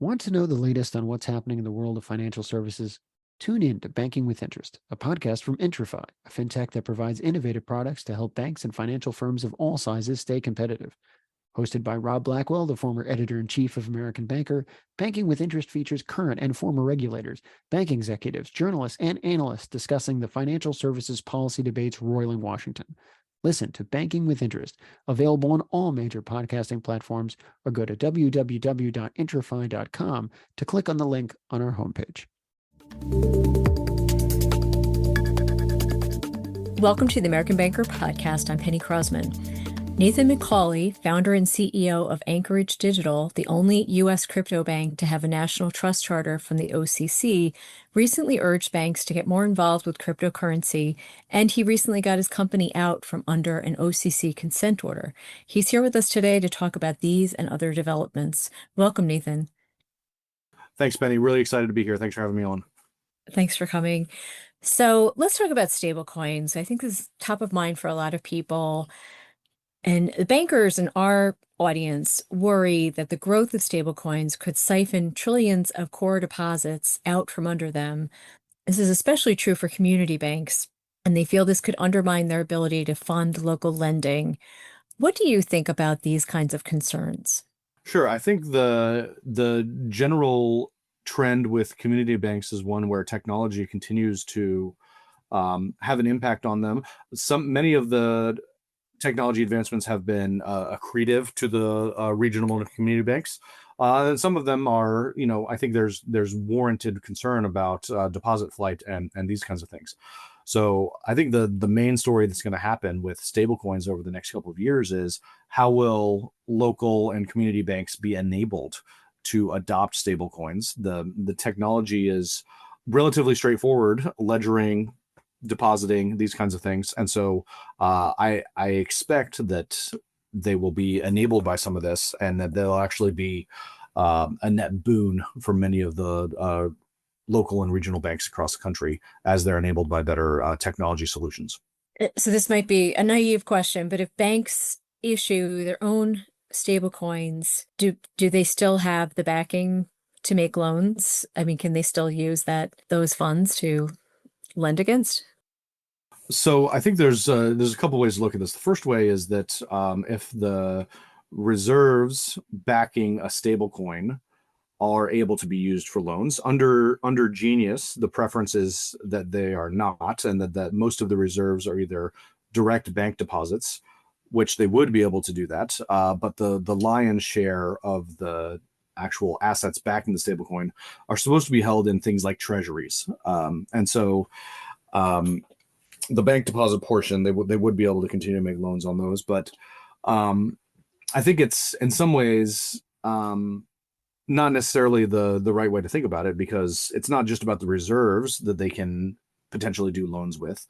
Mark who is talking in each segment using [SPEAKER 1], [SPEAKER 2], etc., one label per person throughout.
[SPEAKER 1] Want to know the latest on what's happening in the world of financial services? Tune in to Banking with Interest, a podcast from IntraFi, a fintech that provides innovative products to help banks and financial firms of all sizes stay competitive. Hosted by Rob Blackwell, the former editor-in-chief of American Banker, Banking with Interest features current and former regulators, bank executives, journalists, and analysts discussing the financial services policy debates roiling Washington. Listen to Banking with Interest, available on all major podcasting platforms, or go to www.intrafy.com to click on the link on our homepage.
[SPEAKER 2] Welcome to the American Banker podcast. I'm Penny Crosman. Nathan McCauley, founder and CEO of Anchorage Digital, the only U.S. crypto bank to have a national trust charter from the OCC, recently urged banks to get more involved with cryptocurrency, and he recently got his company out from under an OCC consent order. He's here with us today to talk about these and other developments. Welcome, Nathan.
[SPEAKER 3] Thanks, Penny. Really excited to be here. Thanks for having me on.
[SPEAKER 2] Thanks for coming. So let's talk about stablecoins. I think this is top of mind for a lot of people. And the bankers in our audience worry that the growth of stablecoins could siphon trillions of core deposits out from under them. This is especially true for community banks, and they feel this could undermine their ability to fund local lending. What do you think about these kinds of concerns?
[SPEAKER 3] Sure. I think the general trend with community banks is one where technology continues to have an impact on them. Many of the technology advancements have been accretive to the regional and community banks. And some of them are, I think there's warranted concern about deposit flight and these kinds of things. So I think the main story that's going to happen with stablecoins over the next couple of years is how will local and community banks be enabled to adopt stablecoins? The technology is relatively straightforward, ledgering, depositing, these kinds of things. And so I expect that they will be enabled by some of this, and that they'll actually be a net boon for many of the local and regional banks across the country as they're enabled by better technology solutions.
[SPEAKER 2] So this might be a naive question, but if banks issue their own stablecoins, do they still have the backing to make loans? I mean, can they still use those funds to lend against?
[SPEAKER 3] So I think there's a couple ways to look at this. The first way is that if the reserves backing a stablecoin are able to be used for loans under Genius, the preference is that they are not, and that most of the reserves are either direct bank deposits, which they would be able to do that, but the lion's share of the actual assets backing the stablecoin are supposed to be held in things like treasuries, and so the bank deposit portion, they would be able to continue to make loans on those. But I think it's in some ways not necessarily the right way to think about it, because it's not just about the reserves that they can potentially do loans with,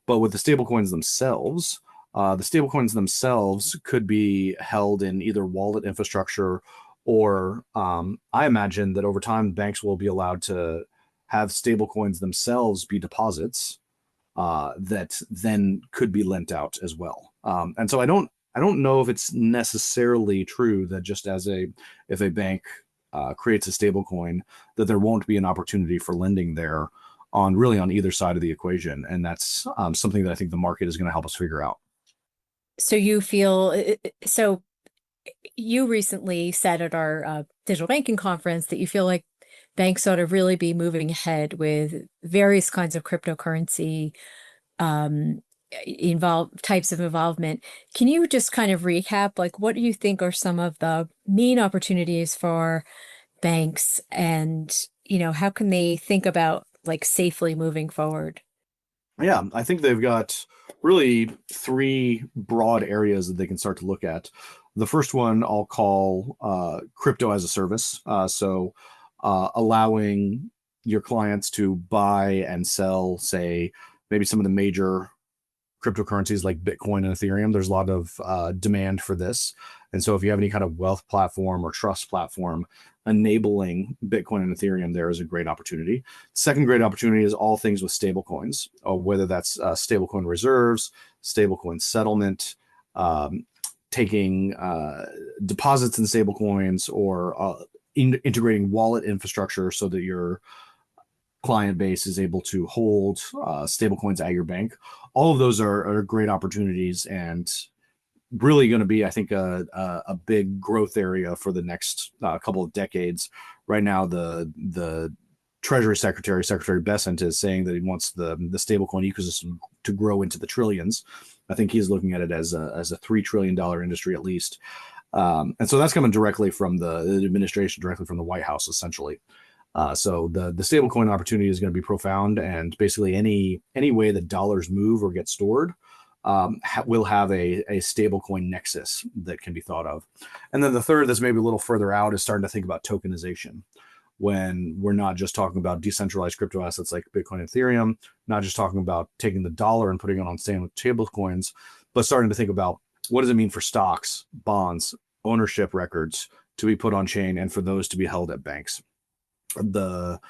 [SPEAKER 3] but with the stablecoins themselves. The stablecoins themselves could be held in either wallet infrastructure, or I imagine that over time banks will be allowed to have stablecoins themselves be deposits that then could be lent out as well. And so I don't know if it's necessarily true that just if a bank creates a stablecoin, that there won't be an opportunity for lending there on either side of the equation. And that's something that I think the market is going to help us figure out.
[SPEAKER 2] So you recently said at our digital banking conference that you feel like banks ought to really be moving ahead with various kinds of cryptocurrency types of involvement. Can you just kind of recap, what do you think are some of the main opportunities for banks, and how can they think about safely moving forward?
[SPEAKER 3] Yeah, I think they've got really three broad areas that they can start to look at. The first one I'll call crypto as a service. So allowing your clients to buy and sell, say, maybe some of the major cryptocurrencies like Bitcoin and Ethereum. There's a lot of demand for this. And so if you have any kind of wealth platform or trust platform, enabling Bitcoin and Ethereum there is a great opportunity. Second great opportunity is all things with stablecoins, whether that's stablecoin reserves, stablecoin settlement, taking deposits in stablecoins, or integrating wallet infrastructure so that your client base is able to hold stablecoins at your bank. All of those are great opportunities and really going to be, I think, a big growth area for the next couple of decades. Right now, the Treasury Secretary Bessent is saying that he wants the stablecoin ecosystem to grow into the trillions. I think he's looking at it as a $3 trillion industry at least. And so that's coming directly from the administration, directly from the White House, essentially. So the stablecoin opportunity is going to be profound, and basically any way that dollars move or get stored will have a stablecoin nexus that can be thought of. And then the third, that's maybe a little further out, is starting to think about tokenization, when we're not just talking about decentralized crypto assets like Bitcoin and Ethereum, not just talking about taking the dollar and putting it on stablecoins, but starting to think about what does it mean for stocks, bonds, ownership records to be put on chain, and for those to be held at banks. The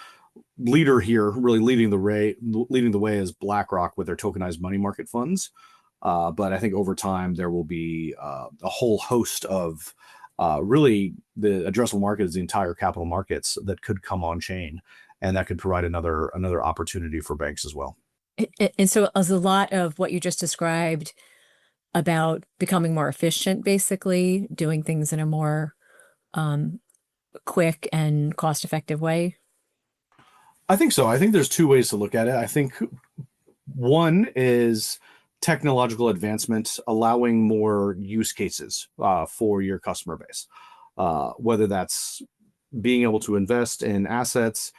[SPEAKER 3] leader here, really leading the way, is BlackRock with their tokenized money market funds. But I think over time there will be a whole host of really the addressable market is the entire capital markets that could come on chain, and that could provide another opportunity for banks as well.
[SPEAKER 2] And so as a lot of what you just described about becoming more efficient, basically doing things in a more quick and cost-effective way?
[SPEAKER 3] I think so. I think there's two ways to look at it. I think one is technological advancement, allowing more use cases for your customer base, whether that's being able to invest in assets,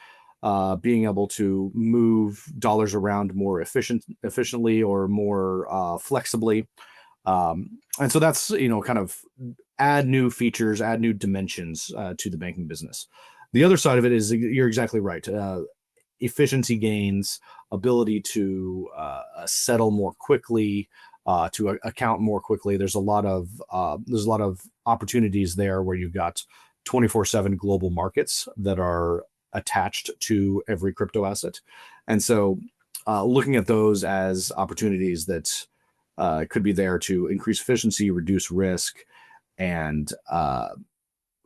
[SPEAKER 3] being able to move dollars around more efficiently or more flexibly. And so that's, kind of add new features, add new dimensions to the banking business. The other side of it is, you're exactly right. Efficiency gains, ability to settle more quickly, to account more quickly. There's a lot of opportunities there where you've got 24/7 global markets that are attached to every crypto asset. And so looking at those as opportunities that could be there to increase efficiency, reduce risk, and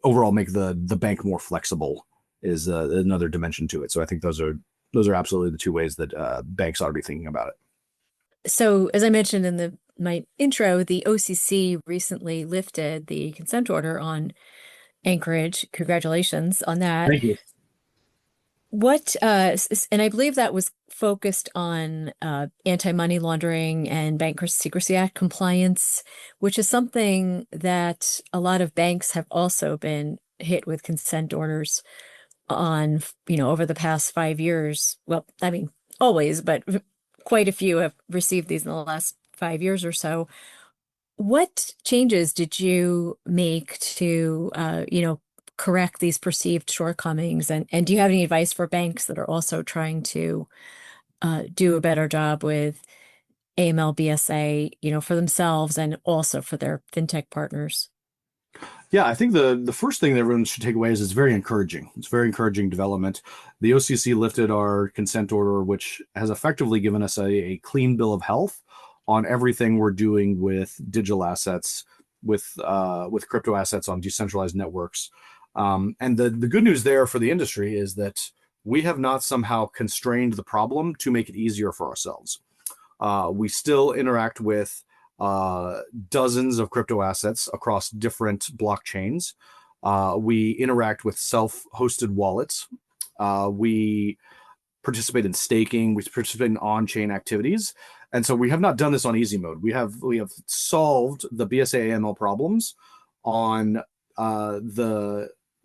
[SPEAKER 3] overall make the bank more flexible is another dimension to it. So I think those are absolutely the two ways that banks ought to be thinking about it.
[SPEAKER 2] So as I mentioned in my intro, the OCC recently lifted the consent order on Anchorage. Congratulations on that.
[SPEAKER 3] Thank you.
[SPEAKER 2] And I believe that was focused on anti-money laundering and Bank Secrecy Act compliance, which is something that a lot of banks have also been hit with consent orders on, over the past 5 years. Well, I mean, always, but quite a few have received these in the last 5 years or so. What changes did you make to, correct these perceived shortcomings? And do you have any advice for banks that are also trying to do a better job with AML, BSA, for themselves and also for their fintech partners?
[SPEAKER 3] Yeah, I think the first thing that everyone should take away is it's very encouraging. It's very encouraging development. The OCC lifted our consent order, which has effectively given us a clean bill of health on everything we're doing with digital assets, with crypto assets on decentralized networks. And the good news there for the industry is that we have not somehow constrained the problem to make it easier for ourselves. We still interact with dozens of crypto assets across different blockchains. We interact with self-hosted wallets. We participate in staking. We participate in on-chain activities. And so we have not done this on easy mode. We have solved the BSA AML problems on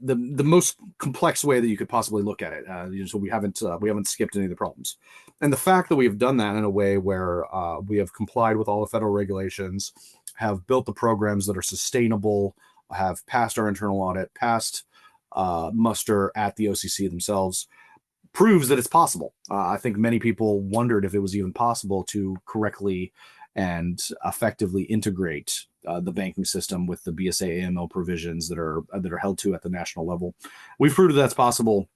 [SPEAKER 3] the most complex way that you could possibly look at it. So we haven't skipped any of the problems. And the fact that we have done that in a way where we have complied with all the federal regulations, have built the programs that are sustainable, have passed our internal audit, passed muster at the OCC themselves, proves that it's possible. I think many people wondered if it was even possible to correctly and effectively integrate the banking system with the BSA AML provisions that are held to at the national level. We've proved that's possible,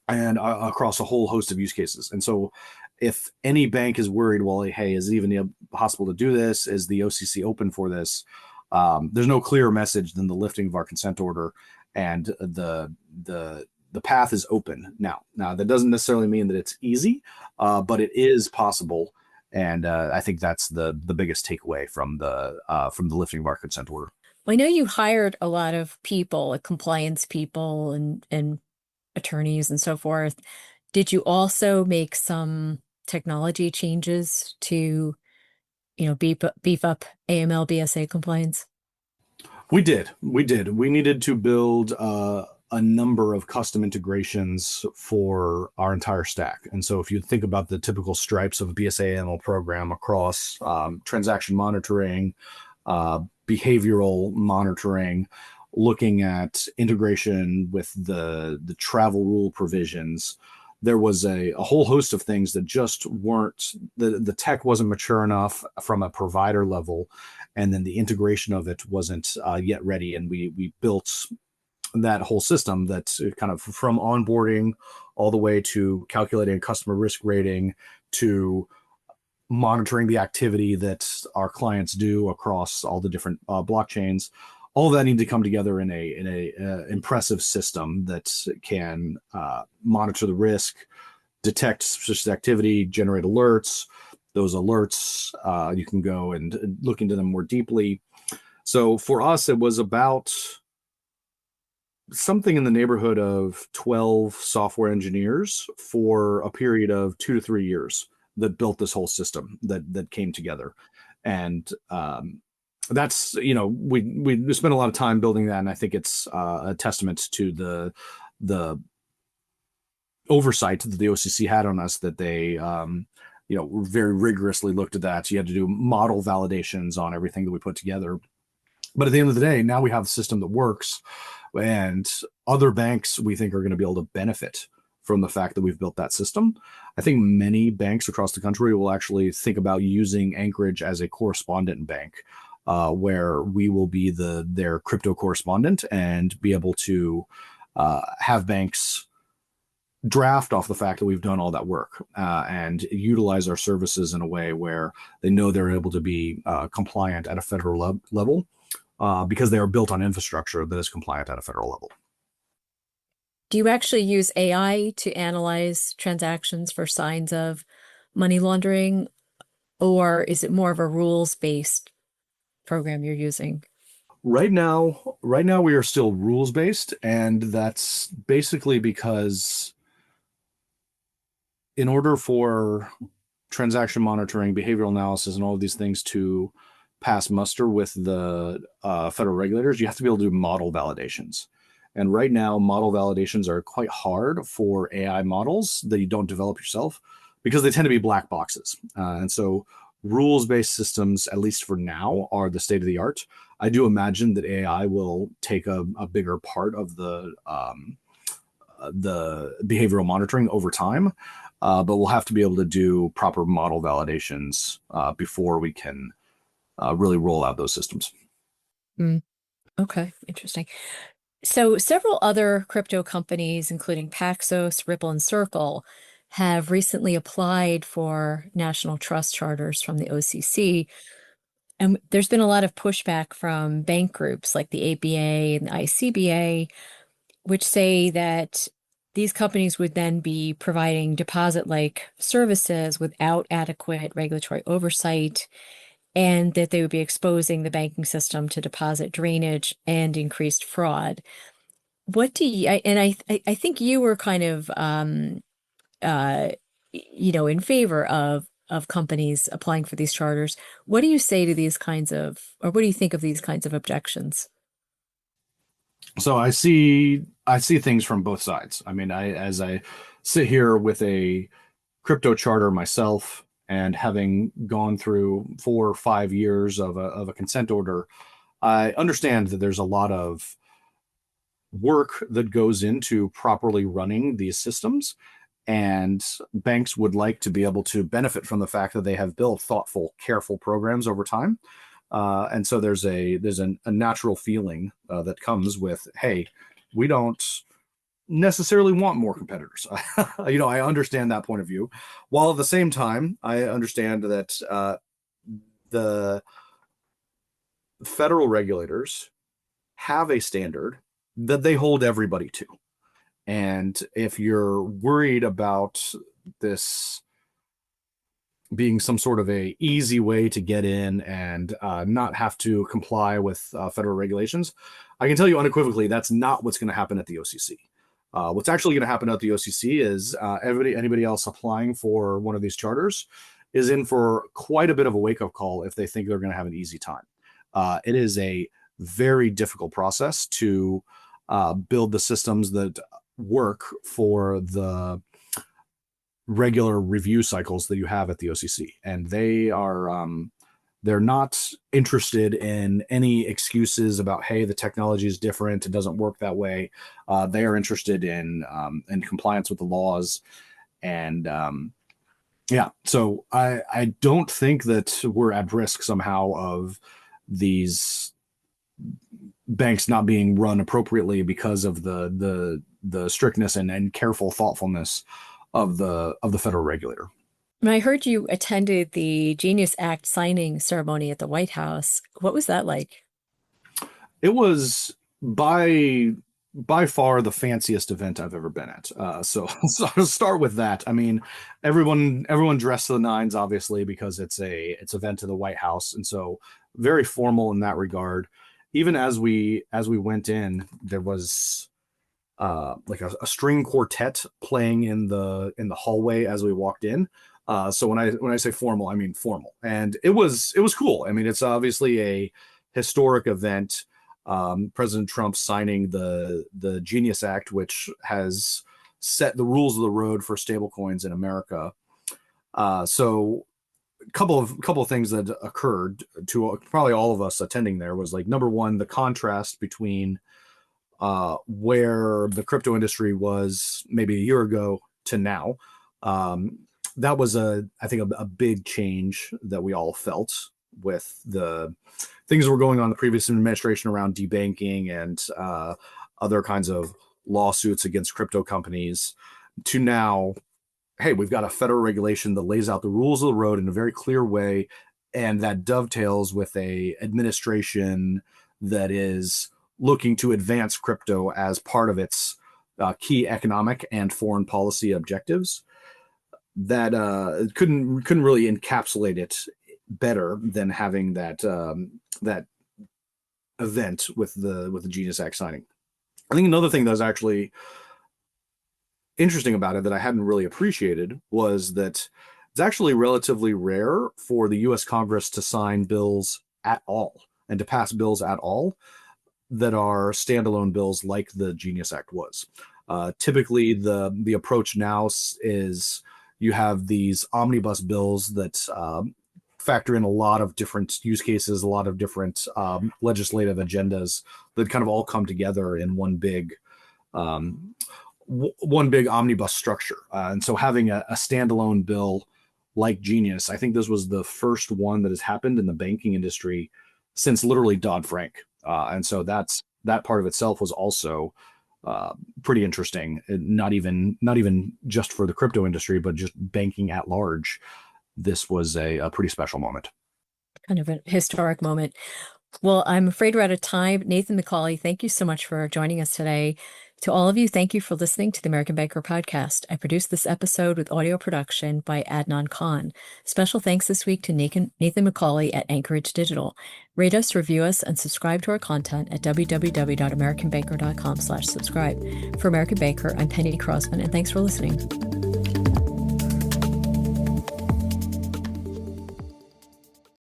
[SPEAKER 3] and across a whole host of use cases. And so if any bank is worried, well, hey, is it even possible to do this? Is the OCC open for this? There's no clearer message than the lifting of our consent order. and the path is open now. Now that doesn't necessarily mean that it's easy, but it is possible. And I think that's the biggest takeaway from the lifting of our consent order.
[SPEAKER 2] Well, I know you hired a lot of people, like compliance people and attorneys and so forth. Did you also make some technology changes to, beef up AML BSA compliance?
[SPEAKER 3] We did. We needed to build a number of custom integrations for our entire stack. And so if you think about the typical stripes of a BSA AML program across transaction monitoring, behavioral monitoring, looking at integration with the travel rule provisions, there was a whole host of things that just weren't, the tech wasn't mature enough from a provider level, and then the integration of it wasn't yet ready. And we built that whole system that's kind of from onboarding all the way to calculating customer risk rating to monitoring the activity that our clients do across all the different blockchains. All that need to come together in a impressive system that can monitor the risk, detect suspicious activity, generate alerts. Those alerts, you can go and look into them more deeply. So for us, it was about something in the neighborhood of 12 software engineers for a period of 2 to 3 years that built this whole system that came together. And that's, we spent a lot of time building that, and I think it's a testament to the oversight that the OCC had on us, that they very rigorously looked at that. You had to do model validations on everything that we put together. But at the end of the day, now we have a system that works, and other banks, we think, are going to be able to benefit from the fact that we've built that system. I think many banks across the country will actually think about using Anchorage as a correspondent bank, where we will be their crypto correspondent and be able to have banks draft off the fact that we've done all that work and utilize our services in a way where they know they're able to be compliant at a federal level because they are built on infrastructure that is compliant at a federal level.
[SPEAKER 2] Do you actually use AI to analyze transactions for signs of money laundering, or is it more of a rules-based program you're using?
[SPEAKER 3] Right now we are still rules-based, and that's basically because in order for transaction monitoring, behavioral analysis, and all of these things to pass muster with the federal regulators, you have to be able to do model validations. And right now, model validations are quite hard for AI models that you don't develop yourself because they tend to be black boxes. And so rules-based systems, at least for now, are the state of the art. I do imagine that AI will take a bigger part of the behavioral monitoring over time, but we'll have to be able to do proper model validations before we can really roll out those systems.
[SPEAKER 2] Okay, interesting. So several other crypto companies, including Paxos, Ripple, and Circle, have recently applied for national trust charters from the OCC. And there's been a lot of pushback from bank groups like the ABA and the ICBA, which say that these companies would then be providing deposit-like services without adequate regulatory oversight, and that they would be exposing the banking system to deposit drainage and increased fraud. What do you, I think you were kind of, in favor of companies applying for these charters. What do you say to these kinds of, or what do you think of these kinds of objections?
[SPEAKER 3] So I see things from both sides. I mean, as I sit here with a crypto charter myself, and having gone through 4 or 5 years of a consent order, I understand that there's a lot of work that goes into properly running these systems, and banks would like to be able to benefit from the fact that they have built thoughtful, careful programs over time. And so there's a natural feeling that comes with, hey, we don't necessarily want more competitors. I understand that point of view, while at the same time, I understand that the federal regulators have a standard that they hold everybody to. And if you're worried about this being some sort of a easy way to get in and not have to comply with federal regulations, I can tell you unequivocally that's not what's going to happen at the OCC. What's actually going to happen at the OCC is anybody else applying for one of these charters is in for quite a bit of a wake-up call if they think they're going to have an easy time. It is a very difficult process to build the systems that work for the regular review cycles that you have at the OCC, and they're not interested in any excuses about, hey, the technology is different, it doesn't work that way. They are interested in compliance with the laws, and so I don't think that we're at risk somehow of these banks not being run appropriately because of the strictness and careful thoughtfulness of the federal regulator.
[SPEAKER 2] And I heard you attended the Genius Act signing ceremony at the White House. What was that like?
[SPEAKER 3] It was by far the fanciest event I've ever been at. So I'll start with that. I mean, everyone dressed to the nines, obviously, because it's event to the White House, and so very formal in that regard. Even as we went in, there was like a string quartet playing in the hallway as we walked in. So when I say formal, I mean formal, and it was cool. I mean, it's obviously a historic event. President Trump signing the Genius Act, which has set the rules of the road for stablecoins in America. So a couple of things that occurred to probably all of us attending there was, like, number one, the contrast between where the crypto industry was maybe a year ago to now. That was I think a big change that we all felt with the things that were going on in the previous administration around debanking and other kinds of lawsuits against crypto companies, to now, hey, we've got a federal regulation that lays out the rules of the road in a very clear way, and that dovetails with a administration that is looking to advance crypto as part of its key economic and foreign policy objectives. That couldn't really encapsulate it better than having that event with the Genius Act signing. I think another thing that was actually interesting about it that I hadn't really appreciated was that it's actually relatively rare for the U.S. Congress to sign bills at all and to pass bills at all that are standalone bills like the Genius Act was. Typically, the approach now is you have these omnibus bills that factor in a lot of different use cases, a lot of different legislative agendas that kind of all come together in one big omnibus structure. And so having a standalone bill like Genius, I think this was the first one that has happened in the banking industry since literally Dodd-Frank. And so that part of itself was also pretty interesting. Not even just for the crypto industry, but just banking at large. This was a pretty special moment.
[SPEAKER 2] Kind of a historic moment. Well, I'm afraid we're out of time. Nathan McCauley, thank you so much for joining us today. To all of you, thank you for listening to the American Banker podcast. I produced this episode with audio production by Adnan Khan. Special thanks this week to Nathan McCauley at Anchorage Digital. Rate us, review us, and subscribe to our content at www.americanbanker.com/subscribe. For American Banker, I'm Penny Crosman, and thanks for listening.